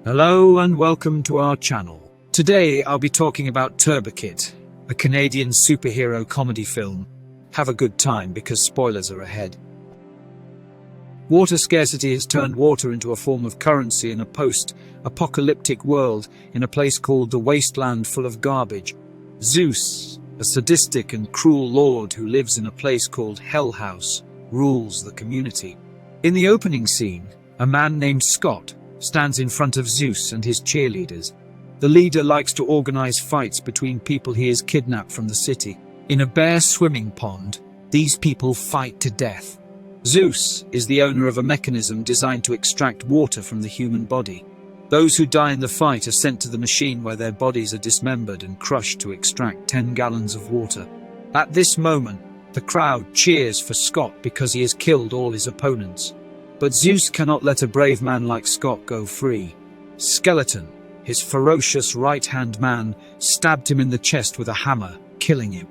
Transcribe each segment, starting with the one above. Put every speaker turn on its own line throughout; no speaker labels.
Hello and welcome to our channel. Today I'll be talking about Turbokit, a Canadian superhero comedy film. Have a good time because spoilers are ahead. Water scarcity has turned water into a form of currency in a post-apocalyptic world in a place called the Wasteland full of garbage. Zeus, a sadistic and cruel lord who lives in a place called Hell House, rules the community. In the opening scene, a man named Scott stands in front of Zeus and his cheerleaders. The leader likes to organize fights between people he has kidnapped from the city. In a bare swimming pond, these people fight to death. Zeus is the owner of a mechanism designed to extract water from the human body. Those who die in the fight are sent to the machine where their bodies are dismembered and crushed to extract 10 gallons of water. At this moment, the crowd cheers for Scott because he has killed all his opponents. But Zeus cannot let a brave man like Scott go free. Skeleton, his ferocious right-hand man, stabbed him in the chest with a hammer, killing him.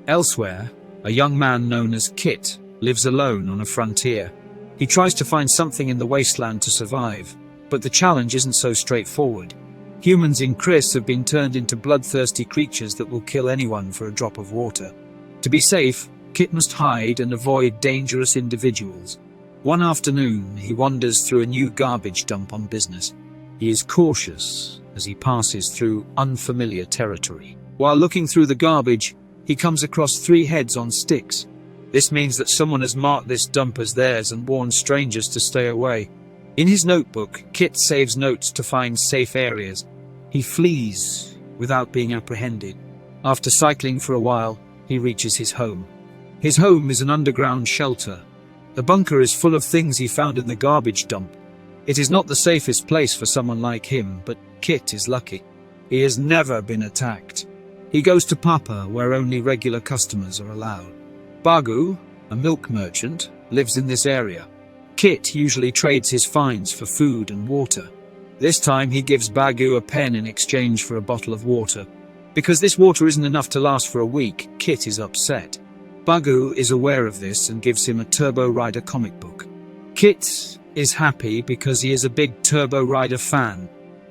Elsewhere, a young man known as Kit lives alone on a frontier. He tries to find something in the wasteland to survive, but the challenge isn't so straightforward. Humans in Chris have been turned into bloodthirsty creatures that will kill anyone for a drop of water. To be safe, Kit must hide and avoid dangerous individuals. One afternoon, he wanders through a new garbage dump on business. He is cautious as he passes through unfamiliar territory. While looking through the garbage, he comes across 3 heads on sticks. This means that someone has marked this dump as theirs and warned strangers to stay away. In his notebook, Kit saves notes to find safe areas. He flees without being apprehended. After cycling for a while, he reaches his home. His home is an underground shelter. The bunker is full of things he found in the garbage dump. It is not the safest place for someone like him, but Kit is lucky. He has never been attacked. He goes to Papa, where only regular customers are allowed. Bagu, a milk merchant, lives in this area. Kit usually trades his finds for food and water. This time he gives Bagu a pen in exchange for a bottle of water. Because this water isn't enough to last for a week, Kit is upset. Bagu is aware of this and gives him a Turbo Rider comic book. Kit is happy because he is a big Turbo Rider fan.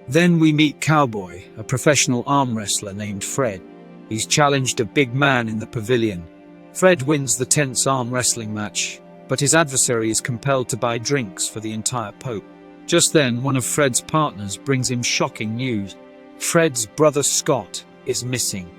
Then we meet Cowboy, a professional arm wrestler named Fred. He's challenged a big man in the pavilion. Fred wins the tense arm wrestling match, but his adversary is compelled to buy drinks for the entire poke. Just then, one of Fred's partners brings him shocking news. Fred's brother Scott is missing.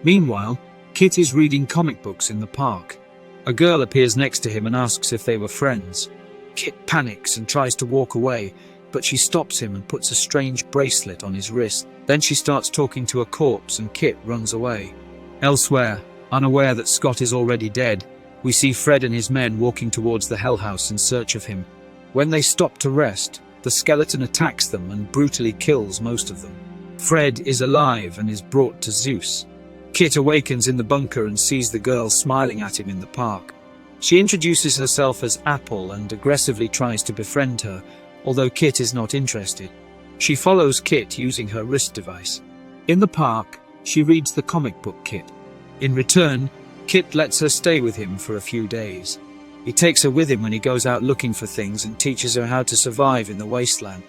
Meanwhile, Kit is reading comic books in the park. A girl appears next to him and asks if they were friends. Kit panics and tries to walk away, but she stops him and puts a strange bracelet on his wrist. Then she starts talking to a corpse and Kit runs away. Elsewhere, unaware that Scott is already dead, we see Fred and his men walking towards the Hell House in search of him. When they stop to rest, the skeleton attacks them and brutally kills most of them. Fred is alive and is brought to Zeus. Kit awakens in the bunker and sees the girl smiling at him in the park. She introduces herself as Apple and aggressively tries to befriend her, although Kit is not interested. She follows Kit using her wrist device. In the park, she reads the comic book Kit. In return, Kit lets her stay with him for a few days. He takes her with him when he goes out looking for things and teaches her how to survive in the wasteland.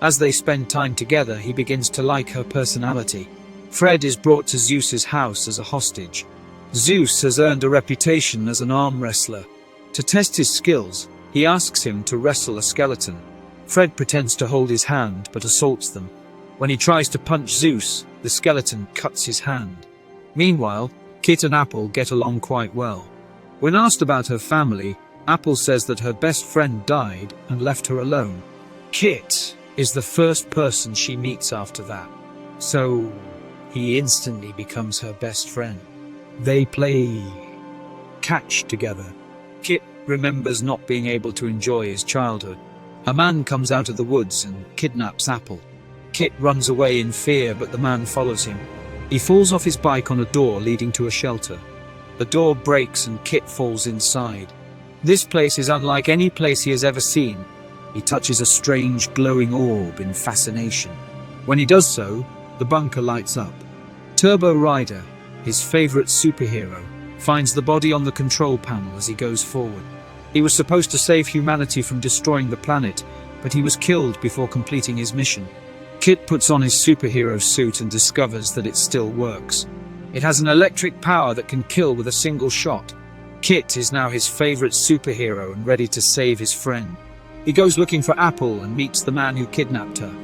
As they spend time together, he begins to like her personality. Fred is brought to Zeus's house as a hostage. Zeus has earned a reputation as an arm wrestler. To test his skills, he asks him to wrestle a skeleton. Fred pretends to hold his hand but assaults them. When he tries to punch Zeus, the skeleton cuts his hand. Meanwhile, Kit and Apple get along quite well. When asked about her family, Apple says that her best friend died and left her alone. Kit is the first person she meets after that, so he instantly becomes her best friend. They play catch together. Kit remembers not being able to enjoy his childhood. A man comes out of the woods and kidnaps Apple. Kit runs away in fear, but the man follows him. He falls off his bike on a door leading to a shelter. The door breaks and Kit falls inside. This place is unlike any place he has ever seen. He touches a strange glowing orb in fascination. When he does so, the bunker lights up. Turbo Rider, his favorite superhero, finds the body on the control panel as he goes forward. He was supposed to save humanity from destroying the planet, but he was killed before completing his mission. Kit puts on his superhero suit and discovers that it still works. It has an electric power that can kill with a single shot. Kit is now his favorite superhero and ready to save his friend. He goes looking for Apple and meets the man who kidnapped her.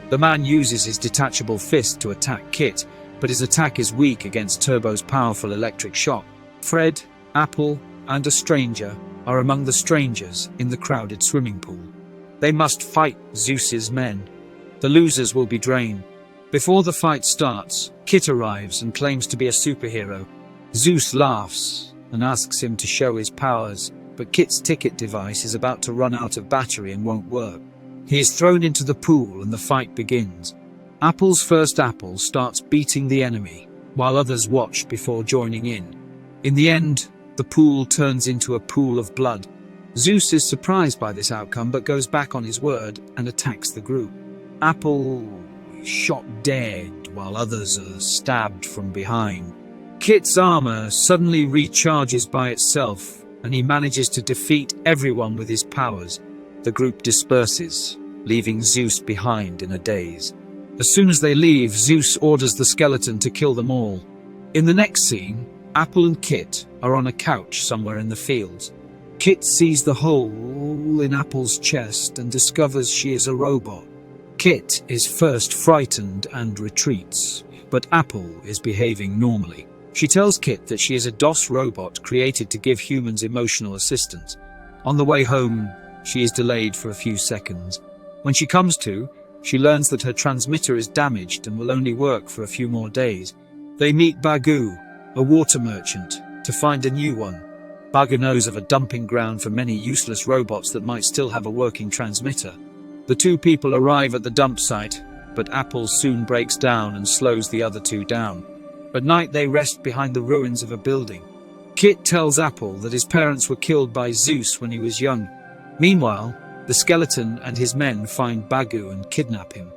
The man uses his detachable fist to attack Kit, but his attack is weak against Turbo's powerful electric shock. Fred, Apple, and a stranger are among the strangers in the crowded swimming pool. They must fight Zeus's men. The losers will be drained. Before the fight starts, Kit arrives and claims to be a superhero. Zeus laughs and asks him to show his powers, but Kit's ticket device is about to run out of battery and won't work. He is thrown into the pool and the fight begins. Apple's first apple starts beating the enemy, while others watch before joining in. In the end, the pool turns into a pool of blood. Zeus is surprised by this outcome but goes back on his word and attacks the group. Apple is shot dead while others are stabbed from behind. Kit's armor suddenly recharges by itself and he manages to defeat everyone with his powers. The group disperses, leaving Zeus behind in a daze. As soon as they leave, Zeus orders the skeleton to kill them all. In the next scene, Apple and Kit are on a couch somewhere in the fields. Kit sees the hole in Apple's chest and discovers she is a robot. Kit is first frightened and retreats, but Apple is behaving normally. She tells Kit that she is a DOS robot created to give humans emotional assistance. On the way home, she is delayed for a few seconds. When she comes to, she learns that her transmitter is damaged and will only work for a few more days. They meet Bagu, a water merchant, to find a new one. Bagu knows of a dumping ground for many useless robots that might still have a working transmitter. The two people arrive at the dump site, but Apple soon breaks down and slows the other two down. At night they rest behind the ruins of a building. Kit tells Apple that his parents were killed by Zeus when he was young. Meanwhile, the skeleton and his men find Bagu and kidnap him.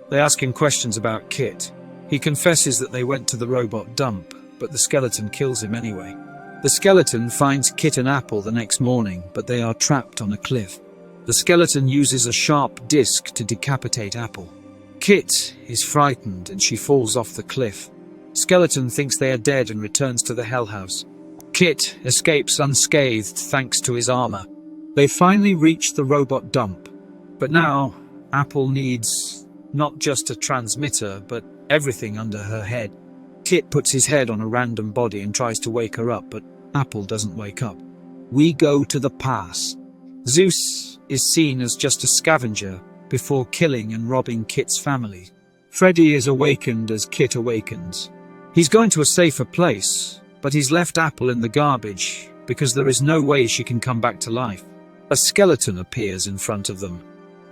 They ask him questions about Kit. He confesses that they went to the robot dump, but the skeleton kills him anyway. The skeleton finds Kit and Apple the next morning, but they are trapped on a cliff. The skeleton uses a sharp disc to decapitate Apple. Kit is frightened and she falls off the cliff. Skeleton thinks they are dead and returns to the Hell House. Kit escapes unscathed thanks to his armor. They finally reach the robot dump. But now, Apple needs not just a transmitter, but everything under her head. Kit puts his head on a random body and tries to wake her up, but Apple doesn't wake up. We go to the past. Zeus is seen as just a scavenger before killing and robbing Kit's family. Freddy is awakened as Kit awakens. He's going to a safer place, but he's left Apple in the garbage because there is no way she can come back to life. A skeleton appears in front of them.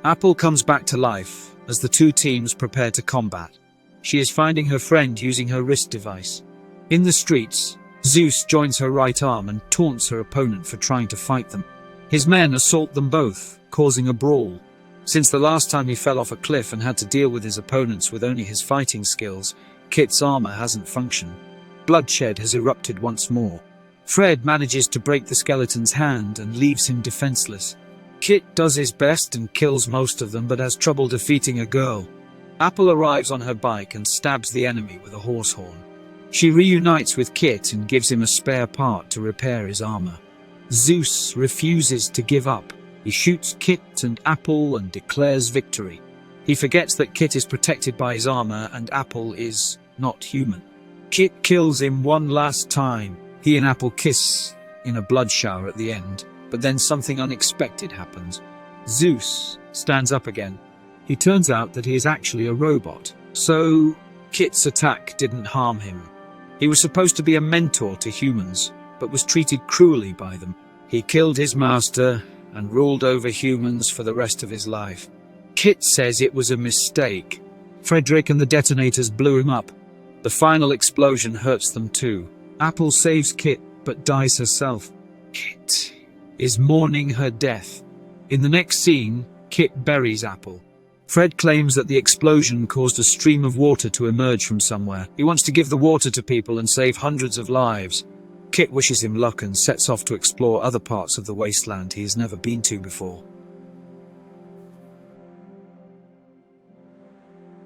Apple comes back to life as the two teams prepare to combat. She is finding her friend using her wrist device. In the streets, Zeus joins her right arm and taunts her opponent for trying to fight them. His men assault them both, causing a brawl. Since the last time he fell off a cliff and had to deal with his opponents with only his fighting skills, Kit's armor hasn't functioned. Bloodshed has erupted once more. Fred manages to break the skeleton's hand and leaves him defenseless. Kit does his best and kills most of them, but has trouble defeating a girl. Apple arrives on her bike and stabs the enemy with a horse horn. She reunites with Kit and gives him a spare part to repair his armor. Zeus refuses to give up. He shoots Kit and Apple and declares victory. He forgets that Kit is protected by his armor and Apple is not human. Kit kills him one last time. He and Apple kiss in a blood shower at the end, but then something unexpected happens. Zeus stands up again. He turns out that he is actually a robot, so Kit's attack didn't harm him. He was supposed to be a mentor to humans, but was treated cruelly by them. He killed his master and ruled over humans for the rest of his life. Kit says it was a mistake. Frederick and the detonators blew him up. The final explosion hurts them too. Apple saves Kit, but dies herself. Kit is mourning her death. In the next scene, Kit buries Apple. Fred claims that the explosion caused a stream of water to emerge from somewhere. He wants to give the water to people and save hundreds of lives. Kit wishes him luck and sets off to explore other parts of the wasteland he has never been to before.